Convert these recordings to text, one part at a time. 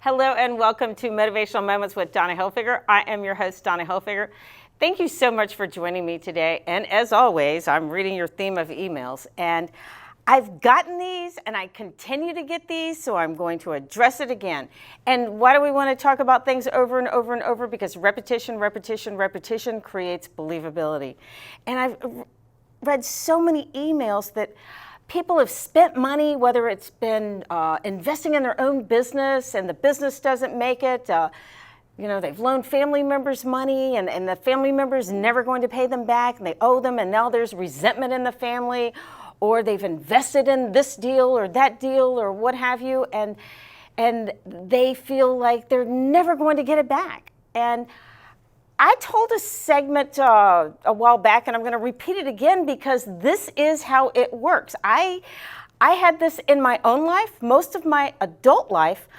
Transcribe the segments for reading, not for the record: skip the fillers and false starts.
Hello and welcome to Motivational Moments with Donna Hilfiger. I am your host, Donna Hilfiger. Thank you so much for joining me today. And as always, I'm reading your theme of emails. And I've gotten these and I continue to get these, so I'm going to address it again. And why do we want to talk about things over and over and over? Because repetition creates believability. And I've read so many emails that people have spent money, whether it's been investing in their own business and the business doesn't make it. They've loaned family members money and the family members never going to pay them back and they owe them, and now there's resentment in the family, or they've invested in this deal or that deal or what have you, and they feel like they're never going to get it back. And I told a segment a while back, and I'm going to repeat it again because this is how it works. I had this in my own life. Most of my adult life,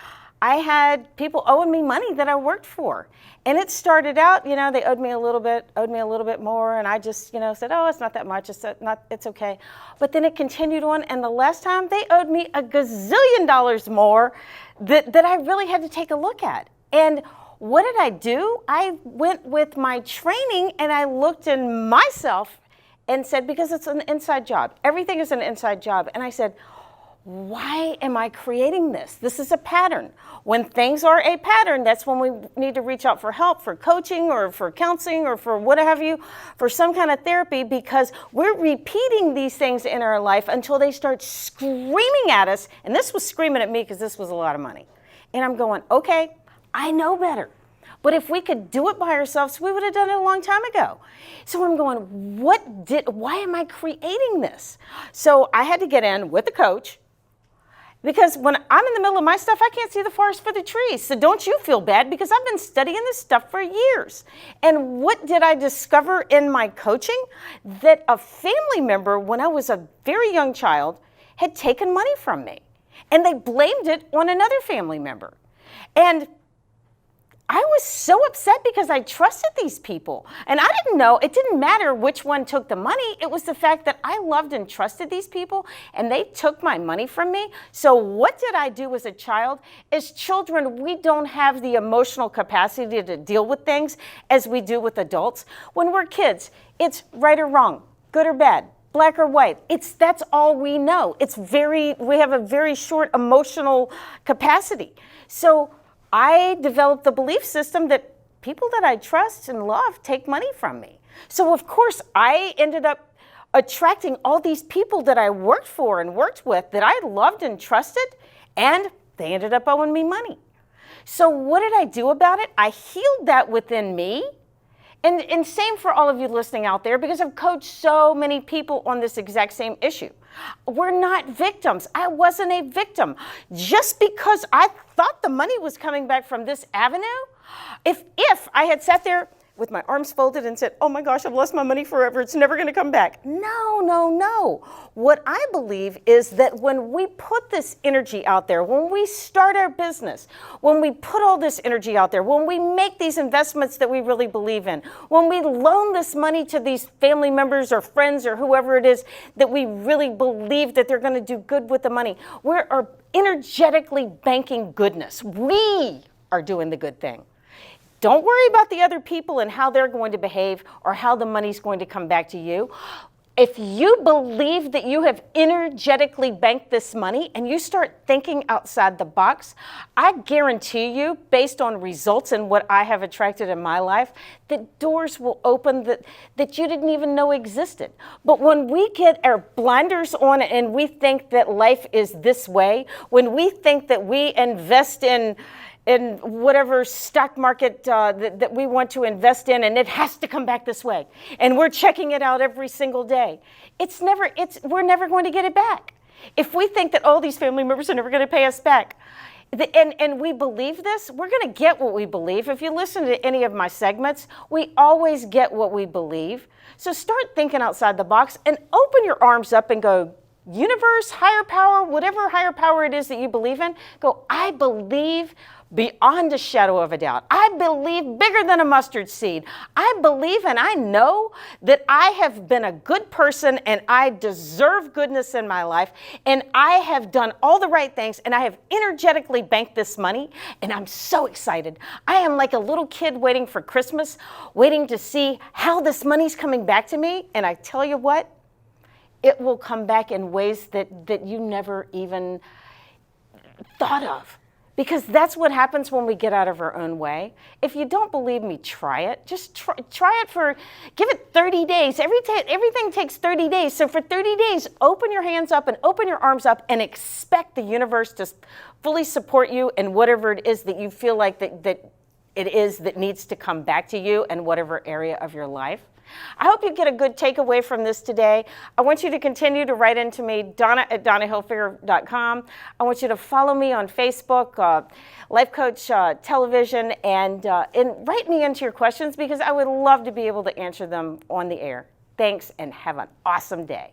I had people owing me money that I worked for. And it started out, they owed me a little bit more, and I just, said, oh, it's not that much, it's okay. But then it continued on, and the last time they owed me a gazillion dollars more that I really had to take a look at. And what did I do? I went with my training and I looked in myself and said, because it's an inside job. Everything is an inside job. And I said, why am I creating this? This is a pattern. When things are a pattern, that's when we need to reach out for help, for coaching or for counseling or for what have you, for some kind of therapy, because we're repeating these things in our life until they start screaming at us. And this was screaming at me because this was a lot of money. And I'm going, okay, I know better. But if we could do it by ourselves, we would have done it a long time ago. So I'm going, why am I creating this? So I had to get in with a coach, because when I'm in the middle of my stuff, I can't see the forest for the trees. So don't you feel bad, because I've been studying this stuff for years. And what did I discover in my coaching? That a family member, when I was a very young child, had taken money from me. And they blamed it on another family member. And I was so upset because I trusted these people. And I didn't know, it didn't matter which one took the money. It was the fact that I loved and trusted these people, and they took my money from me. So what did I do as a child? As children, we don't have the emotional capacity to deal with things as we do with adults. When we're kids, it's right or wrong, good or bad, black or white. That's all we know. We have a very short emotional capacity. So I developed the belief system that people that I trust and love take money from me. So of course I ended up attracting all these people that I worked for and worked with that I loved and trusted, and they ended up owing me money. So what did I do about it? I healed that within me. And same for all of you listening out there, because I've coached so many people on this exact same issue. We're not victims. I wasn't a victim. Just because I thought the money was coming back from this avenue, if I had sat there with my arms folded and said, oh my gosh, I've lost my money forever, it's never going to come back. No. What I believe is that when we put this energy out there, when we start our business, when we put all this energy out there, when we make these investments that we really believe in, when we loan this money to these family members or friends or whoever it is that we really believe that they're going to do good with the money, we are energetically banking goodness. We are doing the good thing. Don't worry about the other people and how they're going to behave or how the money's going to come back to you. If you believe that you have energetically banked this money and you start thinking outside the box, I guarantee you, based on results and what I have attracted in my life, that doors will open that you didn't even know existed. But when we get our blinders on and we think that life is this way, when we think that we invest in whatever stock market that we want to invest in, and it has to come back this way, and we're checking it out every single day, we're never going to get it back. If we think that all these family members are never going to pay us back, and we believe this, we're going to get what we believe. If you listen to any of my segments, we always get what we believe. So start thinking outside the box and open your arms up and go, universe, higher power, whatever higher power it is that you believe in, go, I believe beyond a shadow of a doubt. I believe bigger than a mustard seed. I believe and I know that I have been a good person and I deserve goodness in my life, and I have done all the right things, and I have energetically banked this money, and I'm so excited. I am like a little kid waiting for Christmas, waiting to see how this money's coming back to me, and I tell you what, it will come back in ways that you never even thought of. Because that's what happens when we get out of our own way. If you don't believe me, try it. Just try it give it 30 days. Everything takes 30 days. So for 30 days, open your hands up and open your arms up and expect the universe to fully support you in whatever it is that you feel like that it is that needs to come back to you in whatever area of your life. I hope you get a good takeaway from this today. I want you to continue to write into me, Donna@DonnaHilfiger.com. I want you to follow me on Facebook, Life Coach Television, and write me into your questions, because I would love to be able to answer them on the air. Thanks, and have an awesome day.